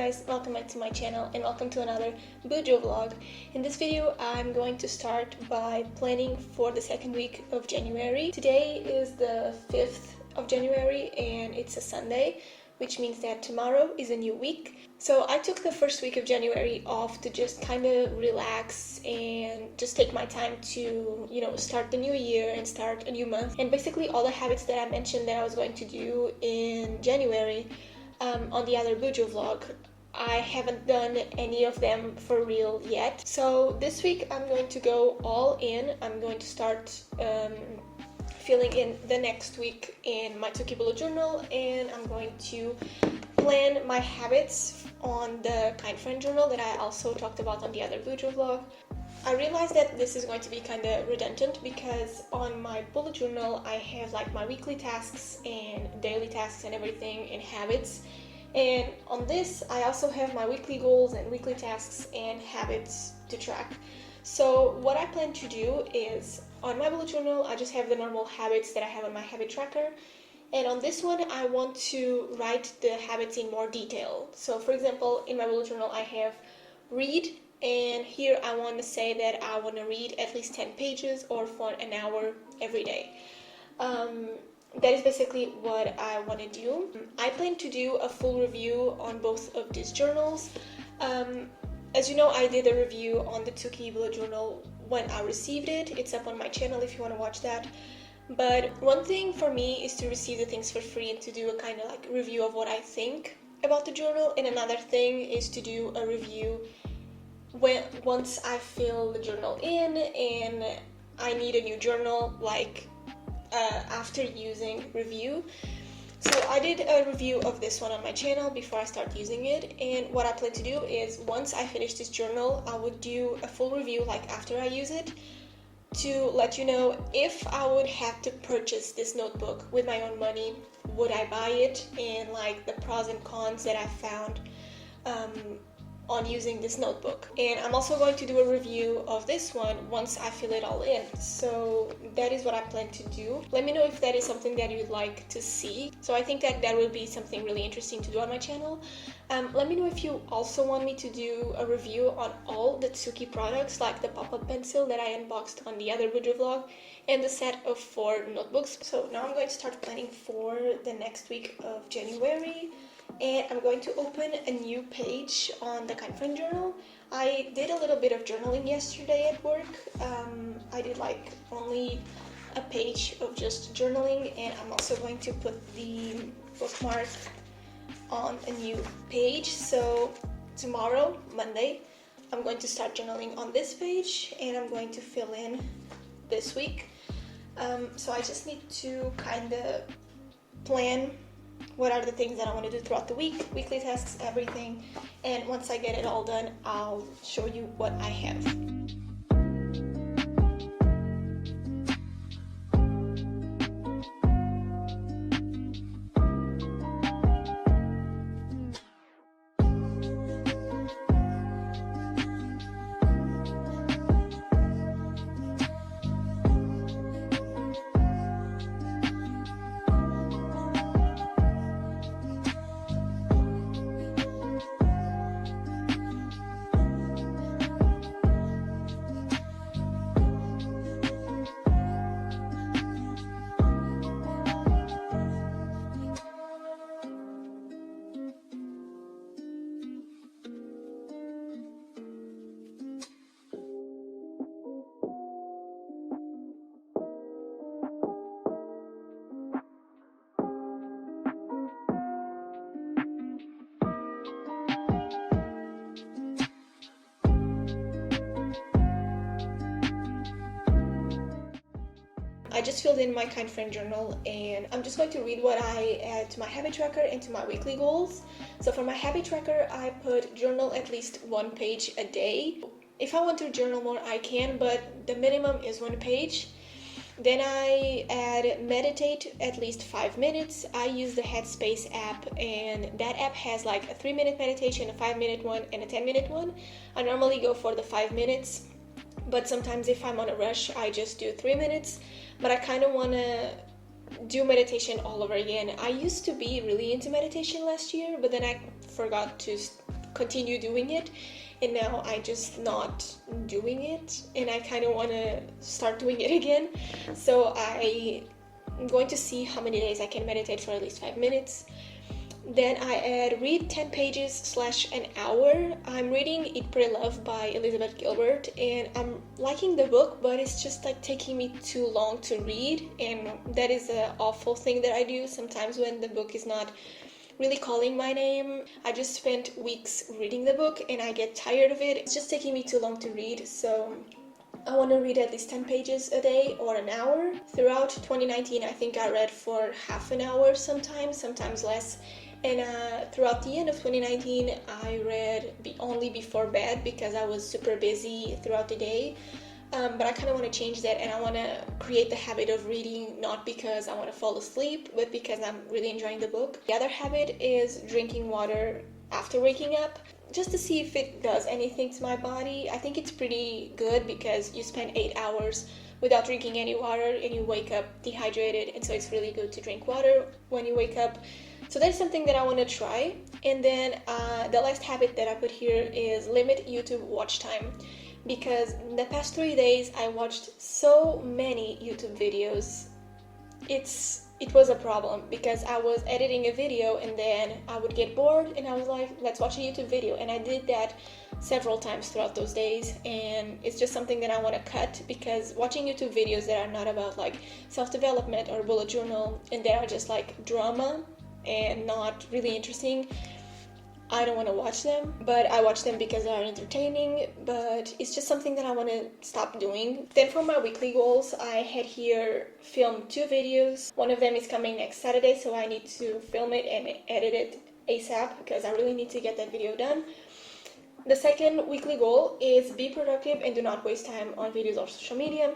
guys, welcome back to my channel and welcome to another Bujo vlog. In this video I'm going to start by planning for the second week of January. Today is the 5th of January and it's a Sunday, which means that tomorrow is a new week. So I took the first week of January off to just kind of relax and just take my time to, start the new year and start a new month. And basically all the habits that I mentioned that I was going to do in January on the other Bujo vlog, I haven't done any of them for real yet. So this week I'm going to go all in. I'm going to start filling in the next week in my bullet journal, and I'm going to plan my habits on the kind friend journal that I also talked about on the other Bujo vlog. I realized that this is going to be kind of redundant because on my bullet journal I have like my weekly tasks and daily tasks and everything and habits, and on this I also have my weekly goals and weekly tasks and habits to track. So what I plan to do is on my bullet journal I just have the normal habits that I have on my habit tracker, and on this one I want to write the habits in more detail. So for example, in my bullet journal I have read, and here I want to say that I want to read at least 10 pages or for an hour every day. That is basically what I want to do. I plan to do a full review on both of these journals. As you know, I did a review on the bullet journal when I received it. It's up on my channel if you want to watch that. But one thing for me is to receive the things for free and to do a kind of like review of what I think about the journal, and another thing is to do a review once I fill the journal in and I need a new journal, like after using review. So I did a review of this one on my channel before I start using it, and what I plan to do is once I finish this journal I would do a full review like after I use it, to let you know if I would have to purchase this notebook with my own money, would I buy it, and like the pros and cons that I found on using this notebook. And I'm also going to do a review of this one once I fill it all in. So that is what I plan to do. Let me know if that is something that you'd like to see. So I think that will be something really interesting to do on my channel. Let me know if you also want me to do a review on all the Tsuki products, like the pop-up pencil that I unboxed on the other Bujo vlog and the set of 4 notebooks. So now I'm going to start planning for the next week of January. And I'm going to open a new page on the kind friend journal. I did a little bit of journaling yesterday at work. I did like only a page of just journaling, and I'm also going to put the bookmark on a new page. So tomorrow, Monday, I'm going to start journaling on this page and I'm going to fill in this week. So I just need to kind of plan what are the things that I want to do throughout the week, weekly tasks, everything. And once I get it all done, I'll show you what I have. I just filled in my kind friend journal, and I'm just going to read what I add to my habit tracker and to my weekly goals. So for my habit tracker, I put journal at least 1 page a day. If I want to journal more, I can, but the minimum is 1 page. Then I add meditate at least 5 minutes. I use the Headspace app, and that app has like a 3-minute meditation, a 5-minute one, and a 10-minute one. I normally go for the 5 minutes, but sometimes if I'm on a rush, I just do 3 minutes. But I kind of want to do meditation all over again. I used to be really into meditation last year, but then I forgot to continue doing it, and now I just not doing it, and I kind of want to start doing it again. So I'm going to see how many days I can meditate for at least 5 minutes. Then I add read 10 pages / an hour. I'm reading Eat, Pray, Love by Elizabeth Gilbert, and I'm liking the book, but it's just like taking me too long to read, and that is an awful thing that I do sometimes when the book is not really calling my name. I just spent weeks reading the book and I get tired of it. It's just taking me too long to read, so I want to read at least 10 pages a day or an hour. Throughout 2019, I think I read for half an hour sometimes less. And throughout the end of 2019, I read only before bed because I was super busy throughout the day. But I kind of want to change that, and I want to create the habit of reading, not because I want to fall asleep, but because I'm really enjoying the book. The other habit is drinking water after waking up, just to see if it does anything to my body. I think it's pretty good because you spend 8 hours without drinking any water and you wake up dehydrated, and so it's really good to drink water when you wake up. So that's something that I want to try. And then the last habit that I put here is limit YouTube watch time, because the past 3 days I watched so many YouTube videos. It was a problem because I was editing a video and then I would get bored and I was like, let's watch a YouTube video, and I did that several times throughout those days, and it's just something that I want to cut, because watching YouTube videos that are not about like self-development or bullet journal and that are just like drama and not really interesting, I don't want to watch them. But I watch them because they are entertaining, but it's just something that I want to stop doing. Then for my weekly goals, I had here film 2 videos. One of them is coming next Saturday, so I need to film it and edit it ASAP because I really need to get that video done. The second weekly goal is be productive and do not waste time on videos or social media.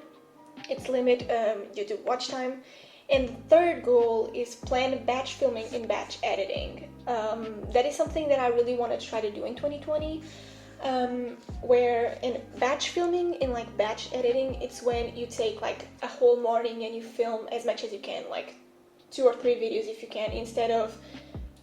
It's limit YouTube watch time. And the third goal is plan batch filming and batch editing. That is something that I really want to try to do in 2020, where in batch filming and like batch editing, it's when you take like a whole morning and you film as much as you can, like 2 or 3 videos if you can, instead of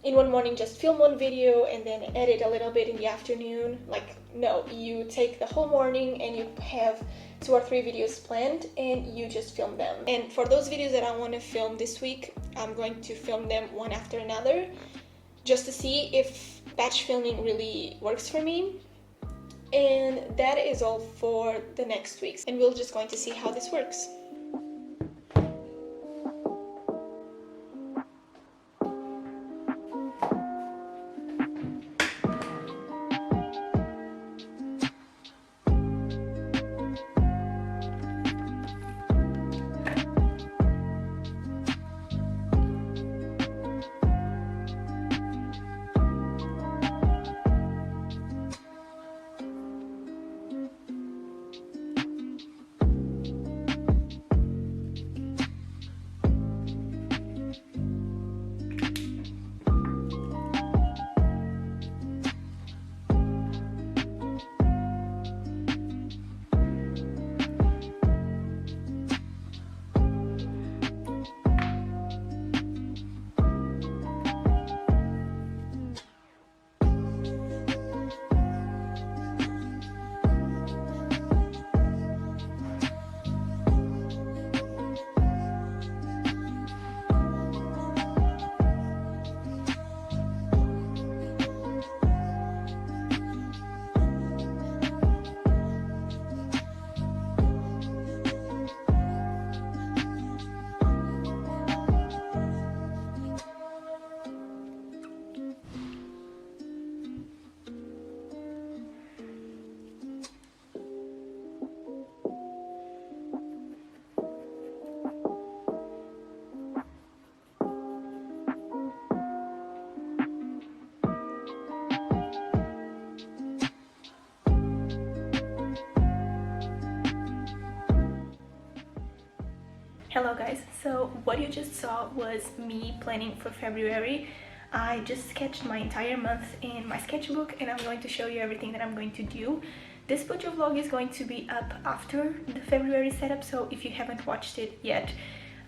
in one morning just film 1 video and then edit a little bit in the afternoon. Like, no, you take the whole morning and you have 2 or 3 videos planned and you just film them. And for those videos that I want to film this week, I'm going to film them one after another just to see if batch filming really works for me. And that is all for the next weeks, and we're just going to see how this works. Hello guys, so what you just saw was me planning for February. I just sketched my entire month in my sketchbook and I'm going to show you everything that I'm going to do. This Bujo vlog is going to be up after the February setup, so if you haven't watched it yet,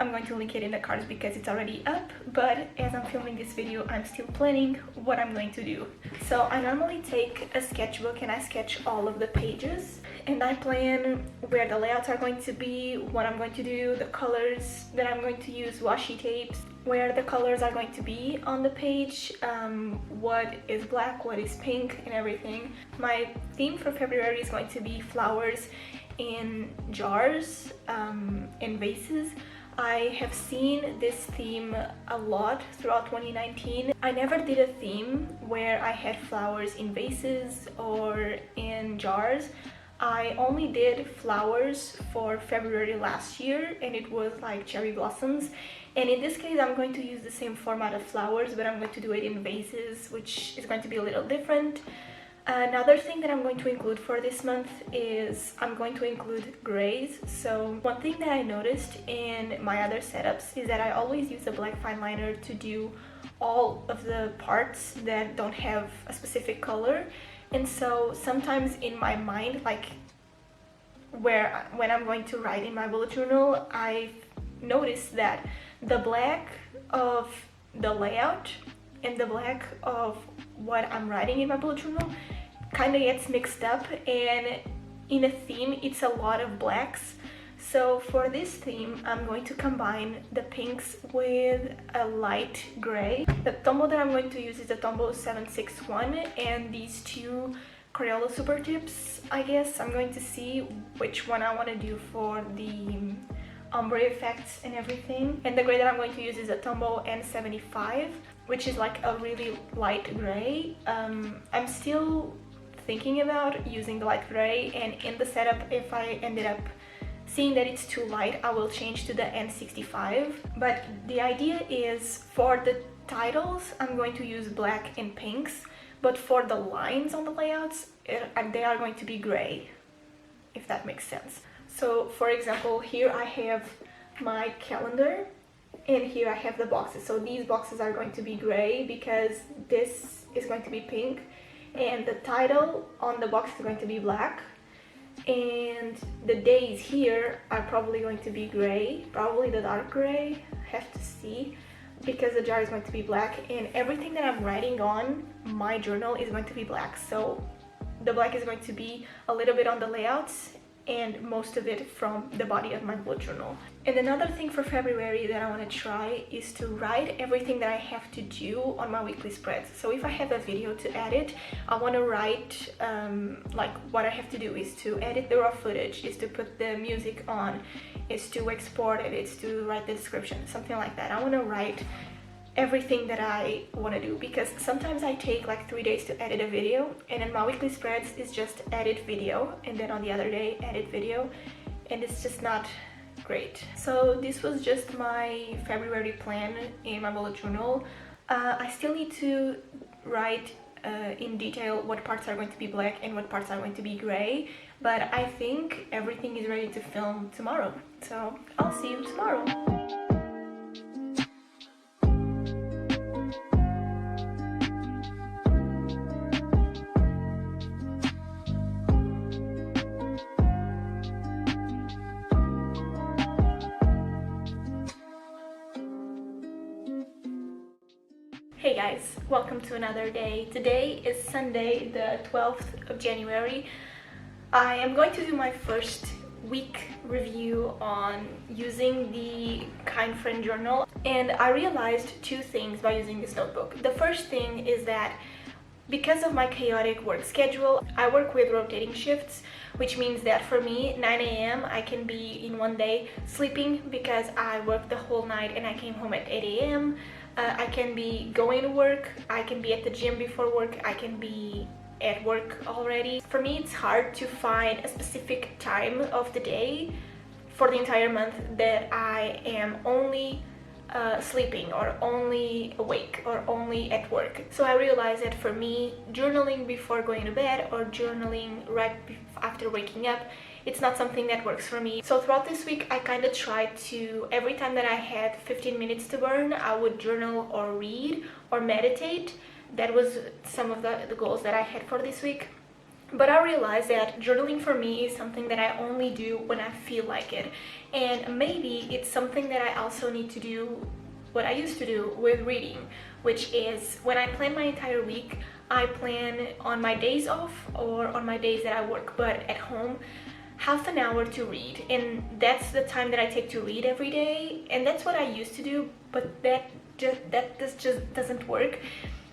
I'm going to link it in the cards because it's already up, but as I'm filming this video, I'm still planning what I'm going to do. So I normally take a sketchbook and I sketch all of the pages, and I plan where the layouts are going to be, what I'm going to do, the colors that I'm going to use, washi tapes, where the colors are going to be on the page, what is black, what is pink, and everything. My theme for February is going to be flowers in jars and vases. I have seen this theme a lot throughout 2019. I never did a theme where I had flowers in vases or in jars. I only did flowers for February last year, and it was like cherry blossoms. And in this case, I'm going to use the same format of flowers, but I'm going to do it in vases, which is going to be a little different. Another thing that I'm going to include for this month is I'm going to include grays. So one thing that I noticed in my other setups is that I always use a black fine liner to do all of the parts that don't have a specific color. And so sometimes in my mind, like when I'm going to write in my bullet journal, I noticed that the black of the layout and the black of what I'm writing in my bullet journal kind of gets mixed up, and in a theme it's a lot of blacks. So for this theme, I'm going to combine the pinks with a light gray. The Tombow that I'm going to use is the Tombow 761, and these two Crayola Super Tips, I guess. I'm going to see which one I want to do for the ombre effects and everything. And the gray that I'm going to use is a Tombow N75, which is like a really light gray. I'm still thinking about using the light gray, and in the setup, if I ended up seeing that it's too light, I will change to the N65. But the idea is for the titles, I'm going to use black and pinks, but for the lines on the layouts, they are going to be gray, if that makes sense. So for example, here I have my calendar, and here I have the boxes. So these boxes are going to be gray because this is going to be pink, and the title on the box is going to be black, and the days here are probably going to be gray, probably the dark gray, have to see, because the jar is going to be black, and everything that I'm writing on my journal is going to be black. So the black is going to be a little bit on the layouts and most of it from the body of my bullet journal. And another thing for February that I want to try is to write everything that I have to do on my weekly spreads. So if I have a video to edit, I want to write like what I have to do is to edit the raw footage, is to put the music on, is to export it, is to write the description, something like that. I want to write everything that I want to do, because sometimes I take like 3 days to edit a video, and in my weekly spreads it's just edit video, and then on the other day edit video, and it's just not great. So this was just my February plan in my bullet journal. I still need to write in detail what parts are going to be black and what parts are going to be gray, but I think everything is ready to film tomorrow, so I'll see you tomorrow. Hey guys, welcome to another day. Today is Sunday, the 12th of January. I am going to do my first week review on using the Kind Friend journal, and I realized two things by using this notebook. The first thing is that because of my chaotic work schedule, I work with rotating shifts, which means that for me, 9 a.m. I can be in one day sleeping because I worked the whole night and I came home at 8 a.m. I can be going to work, I can be at the gym before work, I can be at work already. For me, it's hard to find a specific time of the day for the entire month that I am only sleeping or only awake or only at work. So I realized that for me, journaling before going to bed or journaling right after waking up, it's not something that works for me. So throughout this week, I kind of tried to, every time that I had 15 minutes to burn, I would journal or read or meditate. That was some of the goals that I had for this week. But I realized that journaling for me is something that I only do when I feel like it. And maybe it's something that I also need to do what I used to do with reading, which is when I plan my entire week, I plan on my days off or on my days that I work, but at home, half an hour to read. And that's the time that I take to read every day. And that's what I used to do, but that just doesn't work.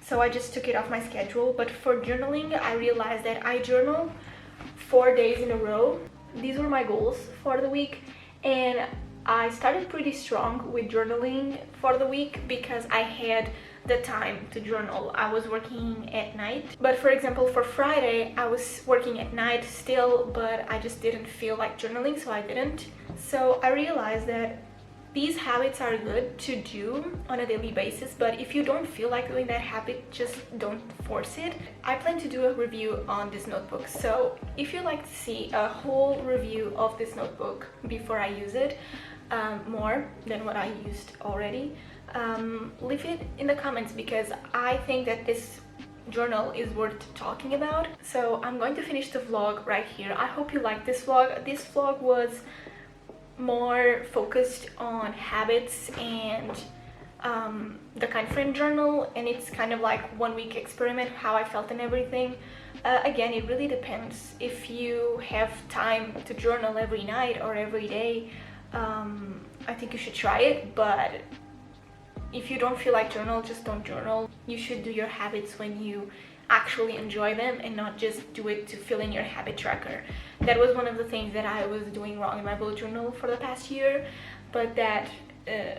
So I just took it off my schedule. But for journaling, I realized that I journal 4 days in a row. These were my goals for the week, and I started pretty strong with journaling for the week because I had the time to journal. I was working at night, but for example for Friday I was working at night still, but I just didn't feel like journaling, so I didn't. So I realized that these habits are good to do on a daily basis, but if you don't feel like doing that habit, just don't force it. I plan to do a review on this notebook, so if you'd like to see a whole review of this notebook before I use it, more than what I used already, leave it in the comments, because I think that this journal is worth talking about. So I'm going to finish the vlog right here. I hope you liked this vlog. This vlog was more focused on habits and the kind frame journal, and it's kind of like 1 week experiment, how I felt and everything. Again, it really depends. If you have time to journal every night or every day, I think you should try it, but if you don't feel like journal, just don't journal. You should do your habits when you actually enjoy them and not just do it to fill in your habit tracker. That was one of the things that I was doing wrong in my bullet journal for the past year, but that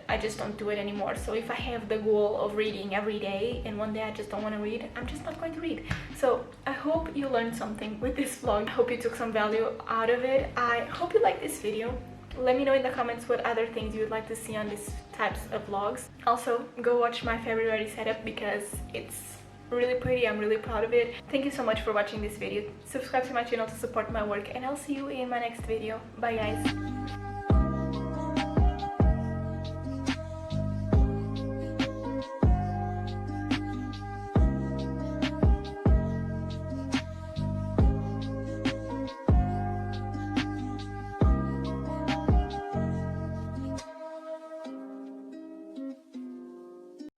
I just don't do it anymore. So if I have the goal of reading every day and one day I just don't want to read, I'm just not going to read. So I hope you learned something with this vlog. I hope you took some value out of it. I hope you liked this video. Let me know in the comments what other things you would like to see on these types of vlogs. Also, go watch my February setup because it's really pretty. I'm really proud of it. Thank you so much for watching this video. Subscribe to my channel to support my work, and I'll see you in my next video. Bye guys.